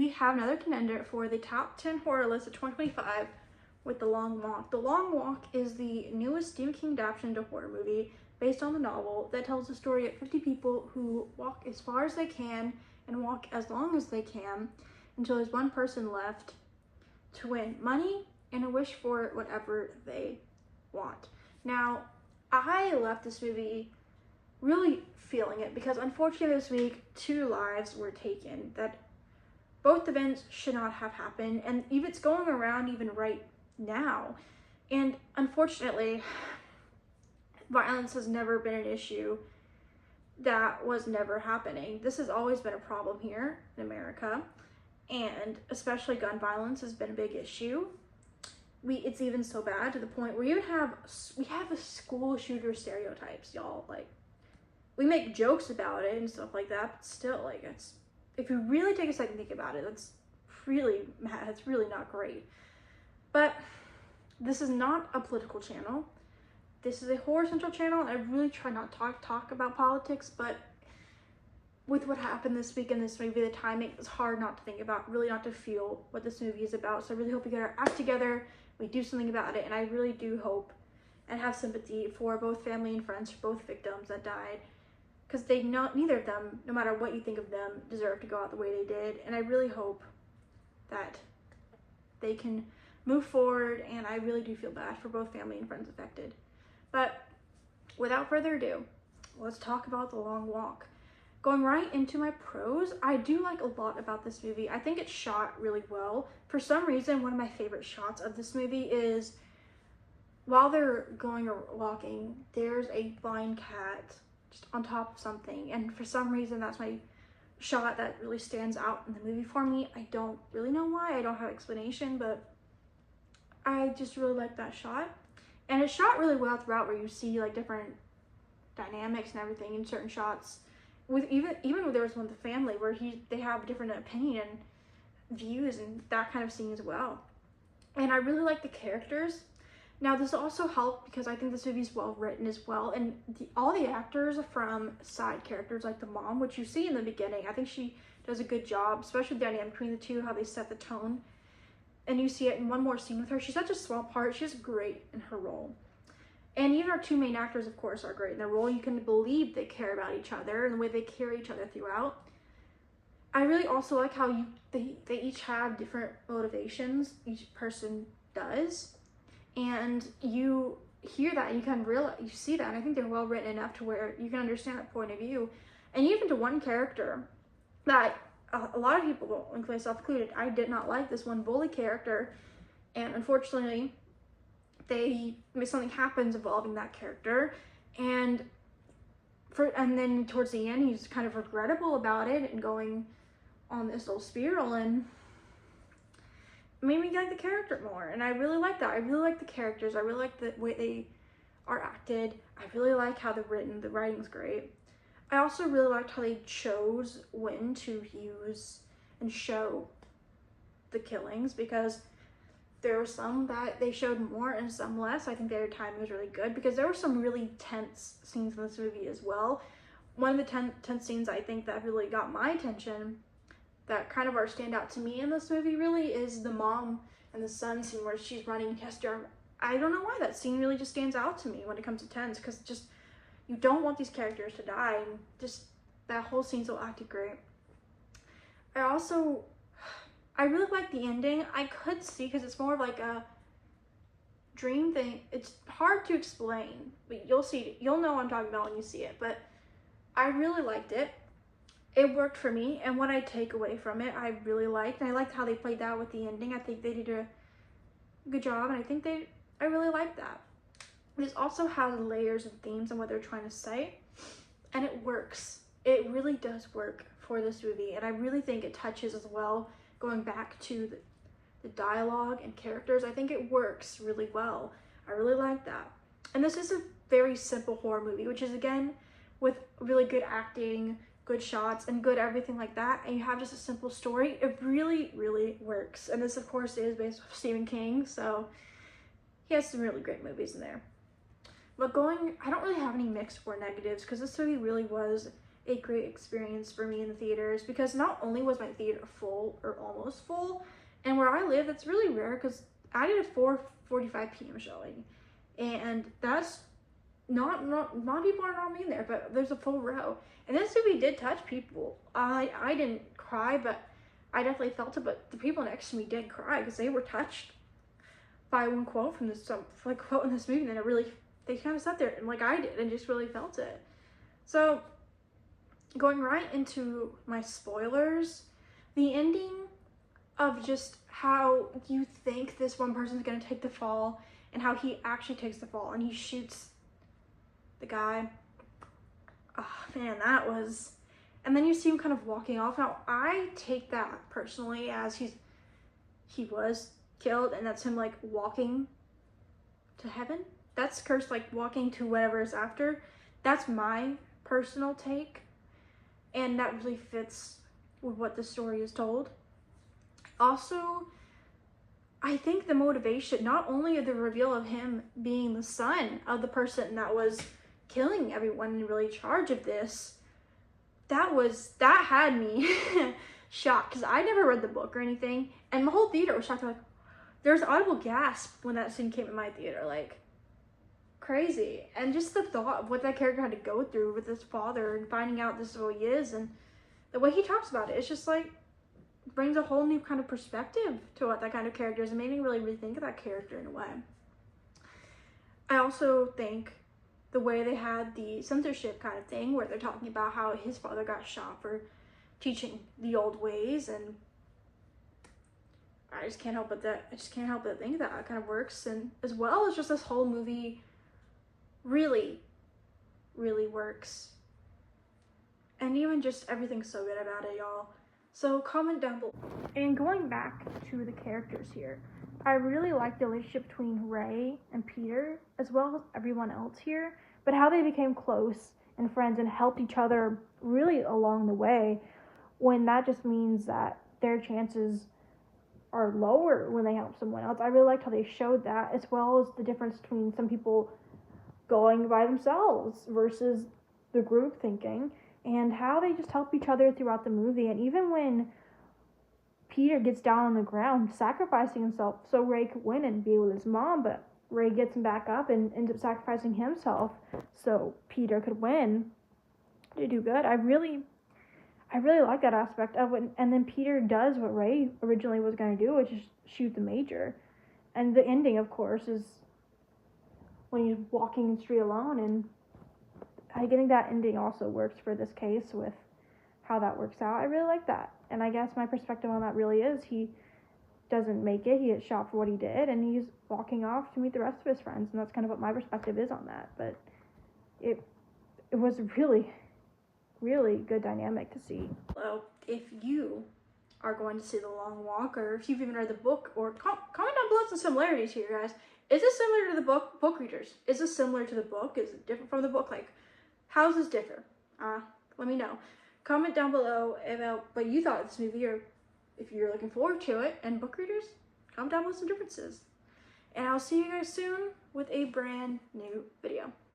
we have another contender for the top 10 horror list of 2025 with The Long Walk. The Long Walk is the newest Stephen King adaptation to a horror movie based on the novel that tells the story of 50 people who walk as far as they can and walk as long as they can until there's one person left to win money and a wish for whatever they want. Now, I left this movie really feeling it because unfortunately this week 2 lives were taken that both events should not have happened, and even it's going around even right now. And unfortunately, violence has never been an issue that was never happening. This has always been a problem here in America, and especially gun violence has been a big issue. It's even so bad to the point where we have a school shooter stereotypes, y'all. Like, we make jokes about it and stuff like that, but still, like, it's, if you really take a second to think about it, that's really mad. It's really not great. But this is not a political channel. This is a horror central channel, and I really try not to talk about politics, but with what happened this week in this movie, the timing is hard not to think about, really not to feel what this movie is about. So I really hope we get our act together, we do something about it, and I really do hope and have sympathy for both family and friends for both victims that died, because neither of them, no matter what you think of them, deserve to go out the way they did. And I really hope that they can move forward, and I really do feel bad for both family and friends affected. But without further ado, let's talk about The Long Walk. Going right into my pros, I do like a lot about this movie. I think it's shot really well. For some reason, one of my favorite shots of this movie is while they're going or walking, there's a blind cat just on top of something. And for some reason, that's my shot that really stands out in the movie for me. I don't really know why. I don't have an explanation, but I just really like that shot. And it's shot really well throughout, where you see like different dynamics and everything in certain shots. With even when there was one with the family where they have different opinion and views and that kind of scene as well. And I really like the characters. Now this also helped because I think this movie is well written as well, and all the actors from side characters like the mom, which you see in the beginning, I think she does a good job, especially the dynamic between the two, how they set the tone. And you see it in one more scene with her. She's such a small part. She's great in her role. And even our 2 main actors, of course, are great in their role. You can believe they care about each other and the way they carry each other throughout. I really also like how they each have different motivations. Each person does. And you hear that and you kind of realize, you see that. And I think they're well written enough to where you can understand that point of view. And even to one character that a lot of people, including myself included, I did not like this one bully character, and unfortunately something happens involving that character, and then towards the end he's kind of regrettable about it and going on this little spiral, and made me like the character more. And I really like that. I really like the characters. I really like the way they are acted. I really like how the writing's great. I also really liked how they chose when to use and show the killings, because there were some that they showed more and some less. I think their timing was really good because there were some really tense scenes in this movie as well. One of the tense scenes I think that really got my attention, that kind of are stand out to me in this movie really, is the mom and the son scene where she's running Hester. I don't know why that scene really just stands out to me when it comes to tense, because just you don't want these characters to die, and just that whole scene's so acted great. I really like the ending. I could see, because it's more of like a dream thing. It's hard to explain, but you'll know what I'm talking about when you see it. But I really liked it. It worked for me, and what I take away from it, I really liked. And I liked how they played that with the ending. I think they did a good job, and I really liked that. This also has layers and themes and what they're trying to say, and it works. It really does work for this movie, and I really think it touches as well, going back to the dialogue and characters. I think it works really well. I really like that. And this is a very simple horror movie, which is, again, with really good acting, good shots, and good everything like that, and you have just a simple story. It really, really works. And this, of course, is based off Stephen King, so he has some really great movies in there. But I don't really have any mixed or negatives, because this movie really was a great experience for me in the theaters, because not only was my theater full, or almost full, and where I live, that's really rare because I did a 4:45 p.m. showing, and that's not people are normally in there, but there's a full row. And this movie did touch people. I didn't cry, but I definitely felt it. But the people next to me did cry because they were touched by one quote from this quote in this movie, and they kind of sat there and like I did and just really felt it. So going right into my spoilers, the ending of just how you think this one person's gonna take the fall and how he actually takes the fall and he shoots the guy. Oh man, that was, and then you see him kind of walking off. Now I take that personally as he was killed, and that's him like walking to heaven. That's cursed, like walking to whatever is after. That's my personal take, and that really fits with what the story is told. Also, I think the motivation, not only of the reveal of him being the son of the person that was killing everyone and really charge of this, that had me shocked, because I never read the book or anything, and the whole theater was shocked. Like, there's audible gasp when that scene came in my theater, like crazy. And just the thought of what that character had to go through with his father and finding out this is who he is, and the way he talks about it, it's just like brings a whole new kind of perspective to what that kind of character is, and made me really rethink of that character in a way. I also think the way they had the censorship kind of thing, where they're talking about how his father got shot for teaching the old ways, and I just can't help but think that kind of works. And as well as just this whole movie really, really works. And even just everything's so good about it, y'all. So comment down below. And going back to the characters here, I really like the relationship between Ray and Peter, as well as everyone else here, but how they became close and friends and helped each other really along the way, when that just means that their chances are lower when they help someone else. I really liked how they showed that, as well as the difference between some people going by themselves versus the group thinking, and how they just help each other throughout the movie. And even when Peter gets down on the ground, sacrificing himself so Ray could win and be with his mom, but Ray gets him back up and ends up sacrificing himself so Peter could win to do good. I really like that aspect of it. And then Peter does what Ray originally was going to do, which is shoot the Major. And the ending, of course, is when he's walking in the street alone. And I think that ending also works for this case with how that works out. I really like that. And I guess my perspective on that really is he doesn't make it. He gets shot for what he did, and he's walking off to meet the rest of his friends. And that's kind of what my perspective is on that. But it was really, really good dynamic to see. So if you are going to see The Long Walk, or if you've even read the book, or comment down below some similarities here, guys. Is this similar to the book readers? Is this similar to the book? Is it different from the book? Like, how does this differ? Let me know. Comment down below about what you thought of this movie, or if you're looking forward to it. And book readers, comment down below some differences. And I'll see you guys soon with a brand new video.